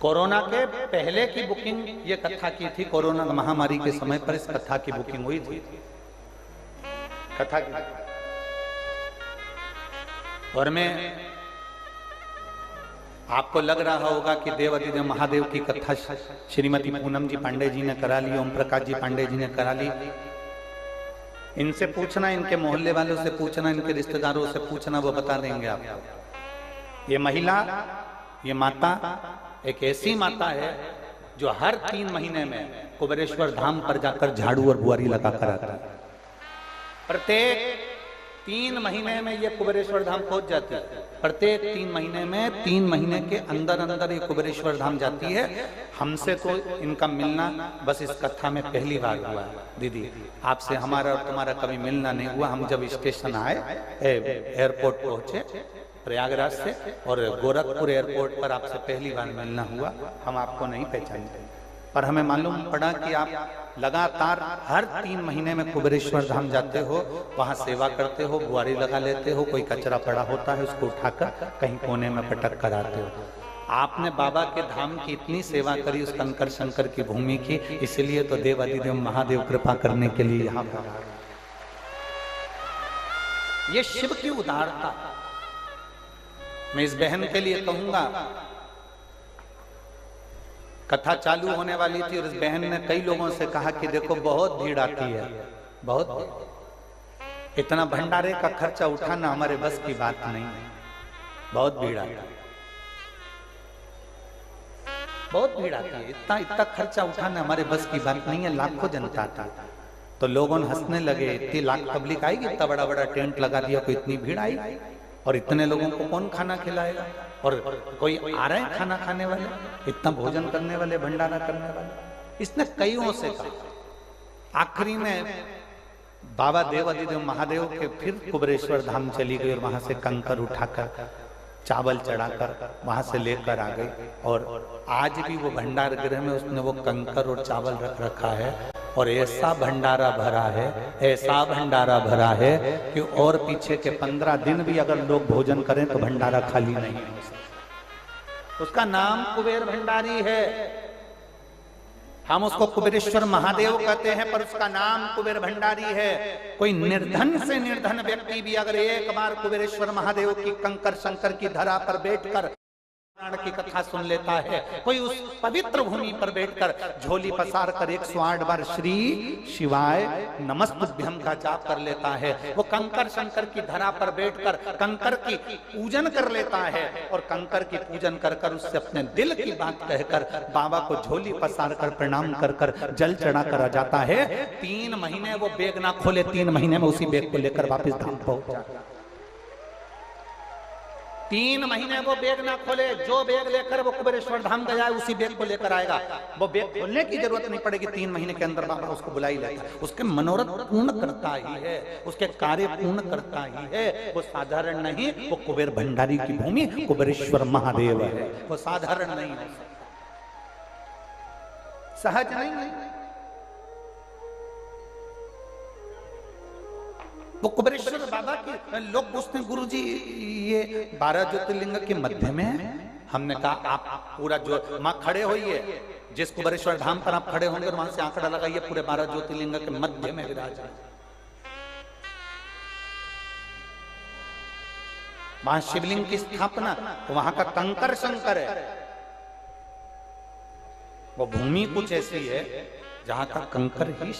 Corona के पहले की बुकिंग ये कथा की थी। कोरोना महामारी के समय पर इस कथा की बुकिंग हुई थी, कथा की। और मैं आपको लग रहा होगा कि देवाधिदेव महादेव की कथा श्रीमती पूनम जी पांडे जी ने करा ली, ओम प्रकाश जी पांडे जी ने करा ली। इनसे पूछना, इनके मोहल्ले वालों से पूछना, इनके रिश्तेदारों से पूछना, वो बता देंगे आपको। ये महिला, ये माता एक ऐसी माता है जो हर 3 महीने में कुबेरेश्वर धाम पर जाकर झाड़ू और बुआरी लगा कर आती है। प्रत्येक 3 महीने में ये कुबेरेश्वर धाम पहुंच जाती है। प्रत्येक 3 महीने में 3 महीने के अंदर अंदर ये कुबेरेश्वर धाम जाती है। हमसे तो इनका मिलना बस इस कथा में पहली बार हुआ है। दीदी, आपसे हमारा और तुम्हारा कभी मिलना नहीं हुआ। हम जब स्टेशन आए, एयरपोर्ट पहुंचे प्रयागराज से, और गोरखपुर एयरपोर्ट पर आपसे पहली बार मिलना हुआ। हम आपको नहीं पहचानते, पर हमें मालूम पड़ा कि आप लगातार हर 3 महीने में कुबेरेश्वर धाम जाते हो, वहां सेवा करते हो, बुआरी लगा लेते हो, कोई कचरा पड़ा होता है उसको उठाकर कहीं कोने में पटक कर आते हो। आपने बाबा के धाम की इतनी सेवा करी, उस कंकर शंकर की भूमि की, इसलिए तो देवाधिदेव महादेव कृपा करने के लिए यहाँ पर। ये शिव की उदारता। मैं इस बहन के लिए कहूंगा, कथा चालू होने वाली थी और इस बहन ने कई लोगों से कहा कि देखो बहुत भीड़ आती है, बहुत, इतना भंडारे का खर्चा उठाना हमारे बस की बात नहीं है, बहुत भीड़ आती है, बहुत भीड़ आती है, इतना खर्चा उठाना हमारे बस की बात नहीं है। लाखों जनता आती। तो लोगों ने हंसने लगे, इतनी लाख पब्लिक आएगी, इतना बड़ा बड़ा टेंट लगा दिया, कोई इतनी भीड़ आई, और इतने लोगों को कौन खाना खिलाएगा, और कोई आ रहे हैं खाना खाने वाले, इतना भोजन करने वाले, भंडारा करने वाले। इसने कईयों से कहा। आखिरी में बाबा देवाधिदेव महादेव के फिर कुबेरेश्वर धाम चली गई और वहां से कंकर उठाकर, चावल चढ़ाकर वहां से लेकर आ गई। और आज भी वो भंडार गृह में उसने वो कंकर और चावल रख रखा है, और ऐसा भंडारा भरा है, ऐसा भंडारा भरा है कि और पीछे के 15 दिन भी अगर लोग भोजन करें तो भंडारा खाली नहीं हो सकता। उसका नाम कुबेर भंडारी है। हम उसको कुबेरेश्वर महादेव कहते हैं, पर उसका नाम कुबेर भंडारी है। कोई निर्धन से निर्धन व्यक्ति भी अगर एक बार कुबेरेश्वर महादेव की कंकर शंकर की धरा पर बैठकर की कथा सुन लेता है, कोई उस पवित्र भूमि पर बैठकर झोली पसार कर 108 बार श्री शिवाय नमस्तुभ्यम का जाप कर लेता है, वो कंकर शंकर की धरा पर बैठकर कंकर की पूजन कर लेता है, और कंकर की पूजन कर कर उससे अपने दिल की बात कहकर बाबा को झोली पसार कर प्रणाम कर कर जल चढ़ा कर आ जाता है। 3 महीने वो बैग ना खोले, 3 महीने में उसी बैग को लेकर वापिस धाम पहुंच जाता। 3 महीने वो बैग ना खोले, जो बैग लेकर वो कुबेरेश्वर धाम गया है उसी बैग को लेकर आएगा। वो बैग खोलने की जरूरत नहीं पड़ेगी, 3 महीने के अंदर बाबा उसको बुला ही लेता है। उसके मनोरथ पूर्ण करता ही है, उसके कार्य पूर्ण करता ही है। वो साधारण नहीं, वो कुबेर भंडारी की भूमि कुबेरेश्वर महादेव है, वो साधारण नहीं है, सहज नहीं है। वो कुबेरेश्वर बाबा के लोग पूछते हैं, गुरु जी ये 12 ज्योतिर्लिंग के मध्य में है। हमने कहा आप पूरा जो मां खड़े होइए, जिस कुबेरेश्वर धाम पर आप खड़े होंगे वहां से आंकड़ा लगाइए, पूरे 12 ज्योतिर्लिंग के मध्य में विराज है। वहां शिवलिंग की स्थापना, तो वहां का कंकर शंकर है। वो भूमि कुछ ऐसी है जहां का कंकर ही